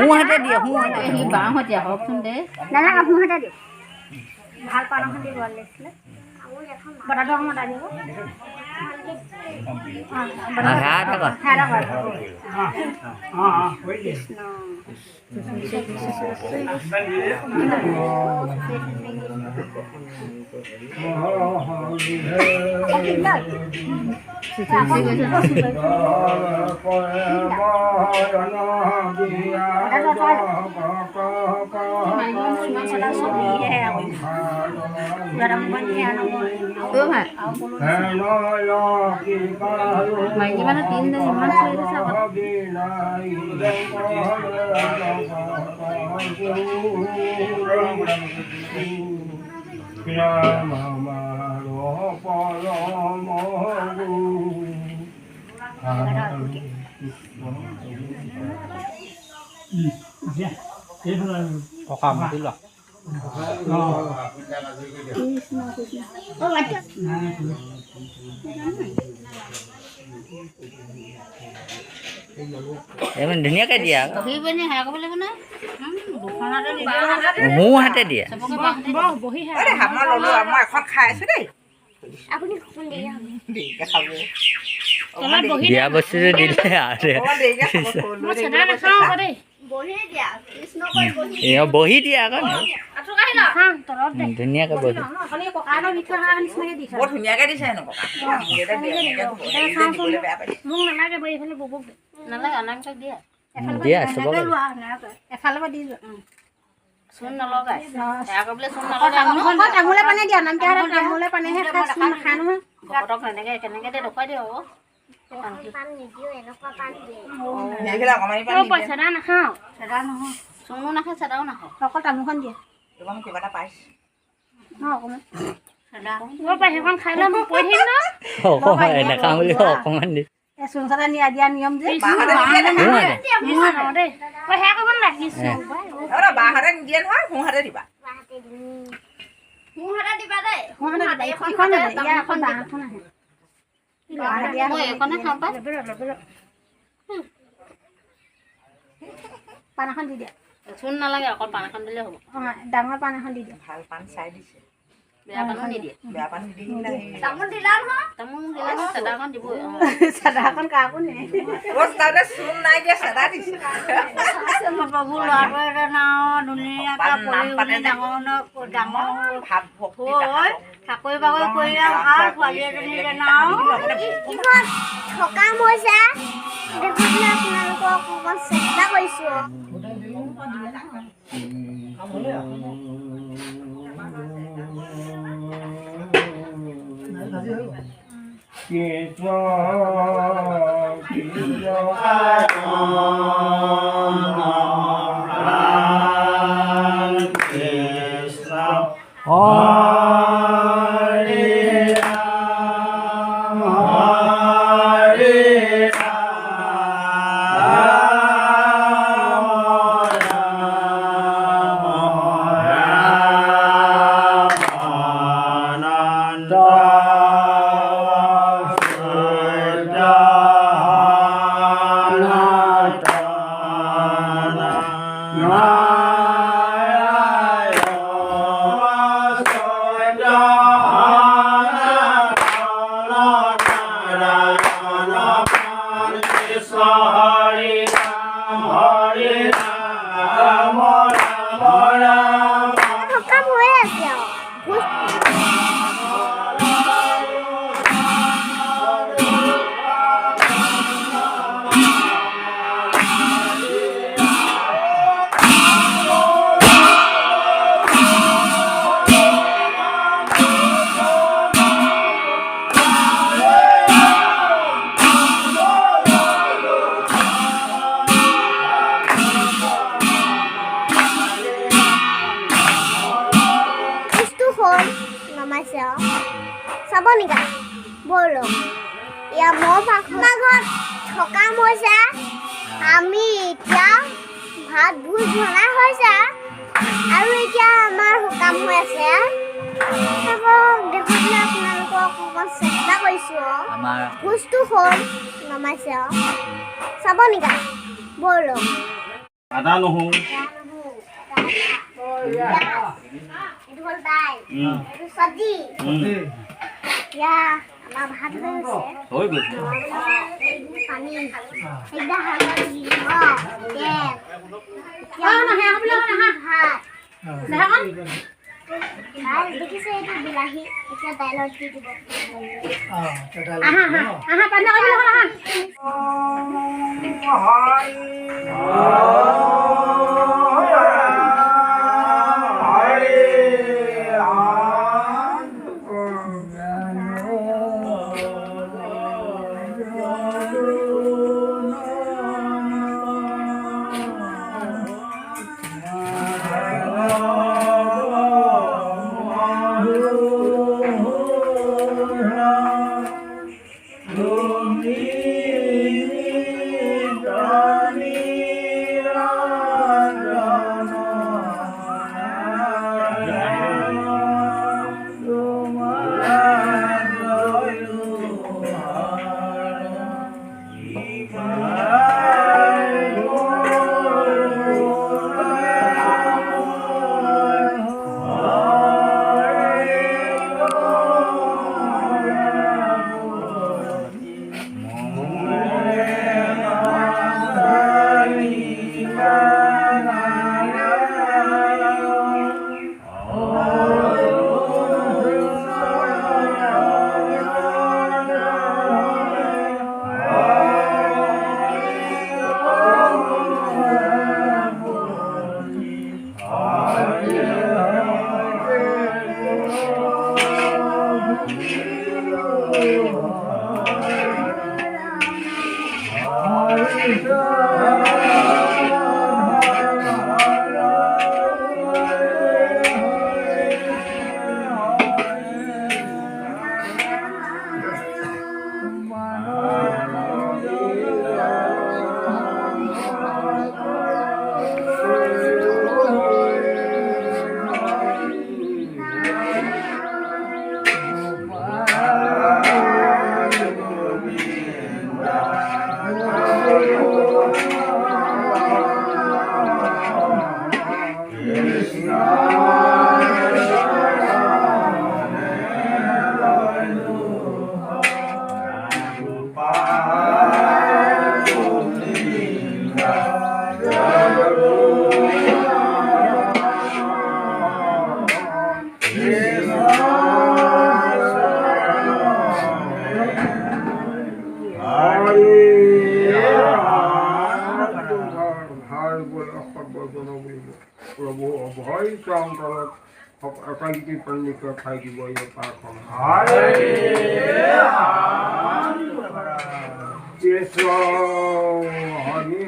সোঁহাতে দিয়ে সোঁহাতে সি বাওঁহতীয়া হওকচোন দে দাদা সোঁহাতে দিয়ক ভাল পান এখন দিব লাগিছিলে বটাটো অকণমান আনিব Mày gimana tin dari mana sih itu sahabat? Kokam itu loh. Oh, baca. Emang dunia kayak dia. Tapi bener ya, aku boleh bener. Bukan ada di Muhate dia. Bohi ya. Ada hama lalu hama ekor khai sudah. Aku ni kupon dia. Di kalau. Kalau bohi Dia bersih dia ada. Oh deh ya. mau sedang kau kau deh. Bohi dia. Krisno kau bohi. Iya bohi dia kan. Atau kau lah. Hang, terus deh. Dunia kayak bohi. Kalau kau ada mikir ada ni semua dia. Buat dunia kayak di sana kok. Dia dia boleh apa? Mung nak ke bohi kalau bubuk. Nala anak tak dia. Dia sebagai. Efal apa dia? Sun nalo guys. Ya aku boleh sun nalo. Kau tanggulah pane dia nanti ada tanggulah pane he khas makan mah. Kotok kenenge dia dokoi dia. Pan ni dia enak pan dia. Ya kita kau mani Kau pan. pas sedang nak kau. Sedang nak. Sunu nak sedang nak. Kau tangguhan dia. Kamu coba apa? Oh, kau. Sedang. Kau pas hewan khai lah, mau poin na. Oh, kok enak kamu lihat koman di. Sung sana ni ada niam je. Baharan dia Gimana? Mana deh. Kau hek kau mana ni sung. Orang baharan dia lah, ada di bawah. Muhara di badai. Mana ada ikon ada ya ikon dah ikon ada. Ada dia. Mau ikon apa? Panahan di dia. Sun nala ya aku panakan dulu hobo. Dangal panahan di dia. Hal pan saya di sini. Biarkan ni dia. Berapa di sini? Tamun dilan ha? Tamun dilan sedangkan dibu. Sadakan ke aku nih. Bos tahu dah sun aja sadar di sini. Sama pagulu ada na dunia ka poli dangono dango. Hab hok Oi, takoi bagoi koi lang ar khwali ni na. Ikon থকা মজা দেখুন আপোনালোকক অকণমান চেষ্টা কৰিছোঁ থকা হৈ আছে চাব নেকি বলো ইয়া মোৰ ঘৰত থকা হৈছে আমি এতিয়া ভাত ভোজ বনাই হৈছে আৰু এতিয়া আমাৰ সকাম হৈ আছে দেখুৱাবলৈ আপোনালোকক অকণমান চেষ্টা কৰিছোঁ ভোজটো হ'ল নমাইছে চাব নেকি বলো আদা নহৰু এইটো হ'ল দাইল এইটো চব্জি এতিয়া আমাৰ ভাত হৈ গৈছে পানী সেইকেইটা হালধি ভাত দেখিছে এইটো বিলাহী এতিয়া দাইলত দি দিব প্ৰভু অভয় অন্তৰত একান্তি পানীকে খাই দিব এই পাৰখন হৰি